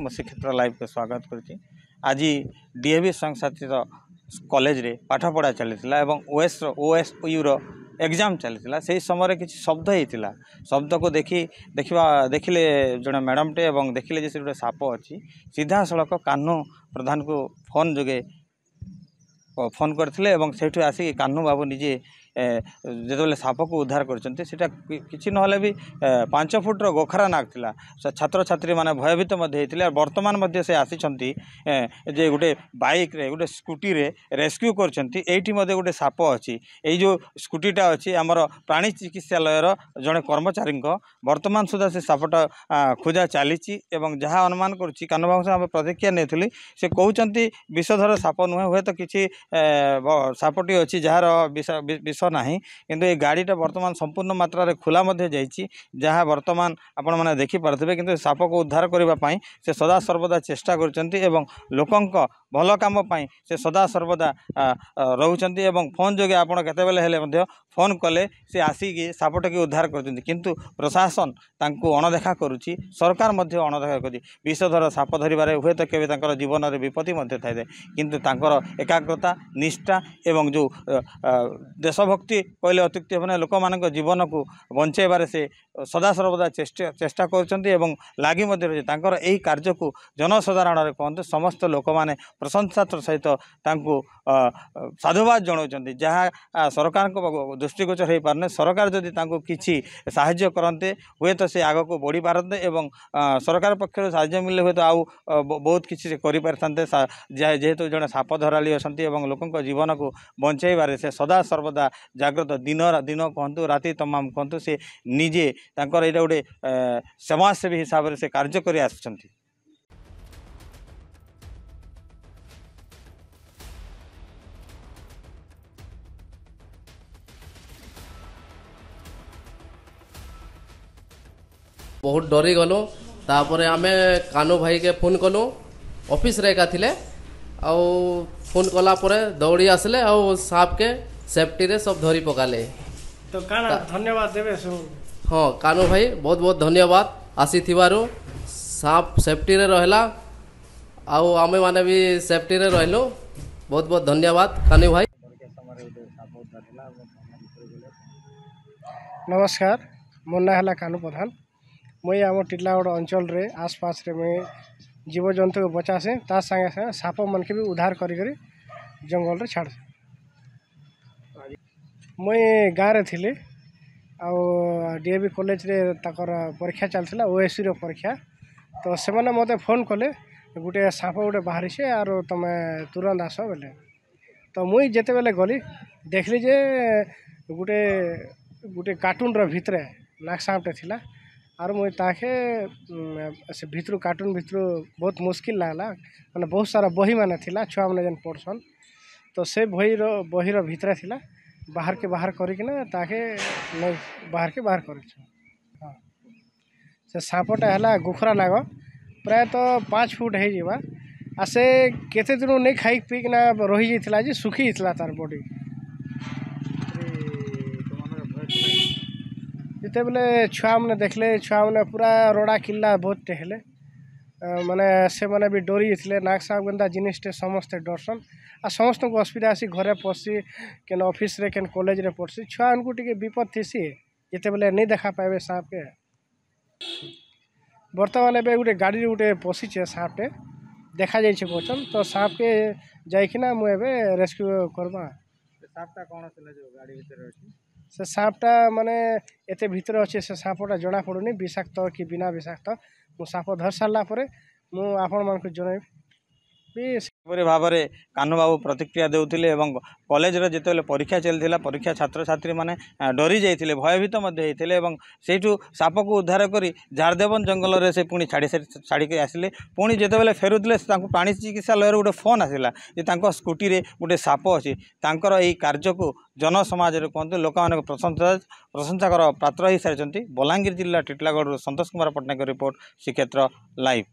श्रीक्षेत्र live को स्वागत करुच्ची। आज डीएवी संघ साथी कॉलेज रे पाठ पढ़ा चली ओएसयू रो एग्जाम चली से समय किसी शब्द होता शब्द को देखिले जड़े मैडम टे देखिले जे गोटे साप अच्छी सीधा सड़क कान्हू प्रधान को फोन जोगे फोन करते से आसिक कान्हू बाबू निजे जो साप को उद्धार करटा कि ना भी 5 फुट्र गोखरा नाग थिला छात्र छात्री माने भयभीत बर्तमान से आसी जे गोटे बाइक रे गोटे स्कूटी रे रेस्क्यू करठी गोटे साप अच्छी ये जो स्कूटीटा अच्छी आमर प्राणी चिकित्सालय जड़े कर्मचारी बर्तमान सुधा से सापटा खोजा चली जहाँ अनुमान करुच्ची कान्हू बाबू प्रतिक्रिया नहीं से कहते विषधर साप नुहे हुए तो किसी सापटी अच्छी जार विष ना किंतु ये गाड़ीटा बर्तमान संपूर्ण मात्रा रे खुला जहाँ बर्तमान आपण मैंने देखिपे किंतु साप को उद्धार करने से सदा सर्वदा चेष्टा कर लोकंक भल काम से सदा सर्वदा रोचंती फोन जोगे आपड़ केतबेले फोन कले से आसिक सापट की उद्धार करंतु प्रशासन तांको अणदेखा करुच्ची सरकार मध्य अणदेखा कर विषधर साप धरवे हुए तो केवल जीवन में विपत्ति थाए किंतु तांकर एकाग्रता निष्ठा एवं जो देशभक्ति कहले अत्युक्ति हे लोक मान जीवन को बंचाइबार से सदा सर्वदा चेष्टा कर लगी यही कार्य को जनसाधारण कहते समस्त लोक मैंने प्रशंसार सहित साधुवाद जनाऊँ जहाँ सरकार को दृष्टिगोचर हो पारने सरकार जदि किसी साहाय्य करते हुए तो से आग को बढ़ी पारते सरकार पक्षर साहाय्य मिले हुए तो आउ बहुत किसी करें जेहेतु जड़े साप धराली अच्छा लोकों जीवन को बंचाइबार से सदा सर्वदा जाग्रत दिन कहतु राति तमाम कहतु से निजे तांकर एटा गोटे समाजसेवी हिसाब से कार्य कर आसुछंती। बहुत डरी गलु तापर आमे कान्हू भाई के फोन कलु ऑफिस रे एका थिले आउ फोन कला परे दौड़ी आसले आउ सांप के सेफ्टी रे सब धरी पकाले तो काना धन्यवाद देबे सु हाँ कान्हू भाई बहुत बहुत धन्यवाद आसी थिबारु सांप सेफ्टी रे रहला आउ आमे माने भी सेफ्टी रे रहलो बहुत बहुत धन्यवाद कान्हू भाई। नमस्कार मोर ना हला कान्हू प्रधान मुई आम टिटलागढ़ अंचल रे आसपास रे मुई जीव जंतु को बचासे ता संगे संगे साप मन के भी उद्धार करी जंगल रे छाड़ मुई गाँव रे थिली आ डीएवी कॉलेज रे ताकर परीक्षा चलता ओएससी रो परीक्षा तो से मैंने मते फोन कले गोटे साप गोटे बाहरी से आर तुम तुरंत आस बोले तो मुई जेते बेले गली देखली जे गोटे गोटे कार्टून रो भितरे नाग सांपटे थिला आर मुई ताके से भितरु कार्टून भितरु बहुत मुश्किल लागला माने बहुत सारा बही माने थिला छुआ माने जन पढ़सन तो से बही रो भितरे थिला बाहर के बाहर करिकिना ताके नहीं बाहर के बाहर कर हाँ से सांपटा है गोखरा नाग प्राय तो 5 फुट हो जावा आ से केते दिन नहीं खाई पीकिना रही जाइथिला जे सुखी जाइथिला तार बॉडी जिते बेले छुआ मैंने देखले छुआ मैंने पूरा रोड़ा किल्ला बहुत टेहले माने से माने भी डरी जाते नाग सांप गंदा जिनिसटे समस्ते डरसन आ समस्त को असुविधा आसी घरे पड़सी केन ऑफिस रे केन कॉलेज रे पड़सी छुआ उनको टिके विपद थीसी जिते बेले नहीं देखा पाए सांप के बर्तमान एबे गोटे गाड़ी गोटे पशिचे सांपटे देखा जाइए बचन तो सांप के जाइकिना मु एबे रेस्क्यू करबा। सांपटा कौन थिला जो गाड़ी भीतर अछि से सांपटा माने एते भीतर अच्छे से सांपटा जना पड़ुनी विषाक्त कि बिना विषाक्त मु सांप धर सारा पर मु आपण मान जनइबी भाव में कान्हू बाबू प्रतिक्रिया देउथिले कॉलेज रे जेतेले परीक्षा चलथिला परीक्षा छात्र छात्री माने डरी जाइथिले भयभीत मध्ये हेथिले सेठू साप को उद्धार करी झारदेवन जंगल रे से पुणी छाड़ी के आसिले पुणी जेतेले फेरुथिले तांको प्राणी चिकित्सालय गोटे फोन आसिला जे तांको स्कूटी रे गोटे साप अछि तांकर एही कार्य को जन समाज रे कहंतु लोक मानक प्रशंसा कर पात्र हो सारिचंती। बलांगीर जिला टिटलागढ़ संतोष कुमार पट्टनायक रिपोर्ट श्रीक्षेत्र लाइव।